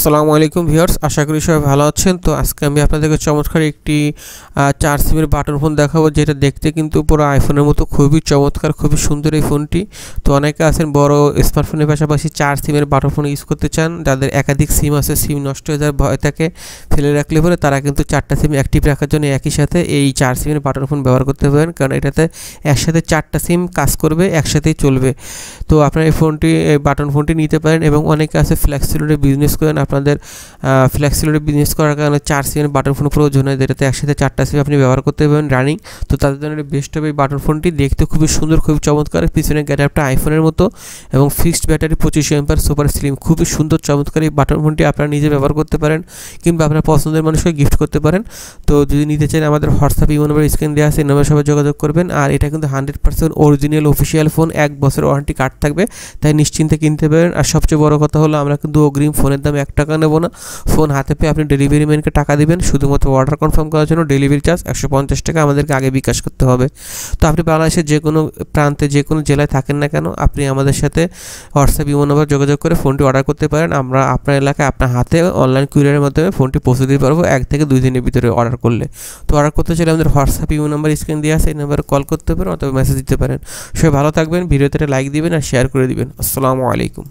আসসালামু আলাইকুম ভিউয়ার্স, আশা করি সবাই ভালো আছেন। তো আজকে আমি আপনাদেরকে চমৎকার একটি 4 সিমের বাটন ফোন দেখাবো, যেটা দেখতে কিন্তু পুরো আইফোনের মতো খুবই চমৎকার, খুবই সুন্দর এই ফোনটি। তো অনেকে আছেন বড় স্মার্টফোনের পাশাপাশি 4 সিমের বাটন ফোন ইউজ করতে চান, যাদের একাধিক সিম আছে, সিম নষ্ট হয়ে যাওয়ার ভয় থাকে, ফেলে রাখলে পরে তারা কিন্তু 4টা সিম অ্যাক্টিভ রাখার জন্য একই সাথে এই 4 সিমের বাটন ফোন ব্যবহার করতে পারেন, কারণ এটাতে একসাথে 4টা সিম কাজ করবে, একসাথেই চলবে। তো আপনারা এই ফোনটি, এই বাটন ফোনটি নিতে পারেন। এবং অনেকে আছে ফ্লেক্সিলোডে বিজনেস করেন, আপনাদের ফ্লেক্সিলোডে বিজনেস করার কারণে 4 সিমের বাটন ফোন প্রয়োজন হয়, যেটাতে একসাথে 4টা সিম আপনি ব্যবহার করতে পারবেন রানিং। তো তাদের জন্য বেস্ট হবে এই বাটন ফোনটি। দেখতে খুবই সুন্দর, খুবই চমৎকার, পিছনে গ্যাটআপটা আইফোনের মতো এবং fixed battery 25 MPR, super slim, খুবই সুন্দর চমৎকার এই বাটন ফোনটি আপনারা নিজে ব্যবহার করতে পারেন কিংবা আপনার পছন্দের মানুষকে গিফট করতে পারেন। তো যদি নিতে চান আমাদের হোয়াটসঅ্যাপ ইমো নাম্বার স্ক্রিন দেওয়া আছে, এই নাম্বারে সবাই যোগাযোগ করবেন। আর এটা কিন্তু 100% অরিজিনাল অফিসিয়াল ফোন, 1 বছর ওয়ারেন্টি কার্ড থাকবে, তাই নিশ্চিন্তে কিনতে পারেন। আর সবচেয়ে বড় কথা হলো আমরা কিন্তু অগ্রিম ফোনের দাম 1 টাকা নেব না। ফোন হাতে পেয়ে আপনি ডেলিভারি ম্যানকে টাকা দিবেন, শুধুমাত্র অর্ডার কনফার্ম করার জন্য ডেলিভারি চার্জ 150 টাকা আমাদেরকে আগে বিকাশ করতে হবে। তো আপনি বাংলাদেশের যে কোনো প্রান্তে, যে কোনো জেলায় থাকেন না কেন, আপনি আমাদের সাথে হোয়াটসঅ্যাপ ইমো নাম্বার যোগাযোগ করে ফোনটি অর্ডার করতে পারেন। আমরা আপনার এলাকায় আপনার হাতে অনলাইন কুরিয়ারের মাধ্যমে ফোনটি পৌঁছে দিতে পারবো 1 থেকে 2 দিনের ভিতরে অর্ডার করলে। তো অর্ডার করতে চাইলে আমাদের হোয়াটসঅ্যাপ ইমো নাম্বার স্ক্রিন দেওয়া আছে, এই নাম্বারে কল করতে পারেন অথবা মেসেজ দিতে পারেন। সবাই ভালো থাকবেন, ভিডিওতে লাইক দিবেন আর শেয়ার করে দিবেন। আসসালামু আলাইকুম।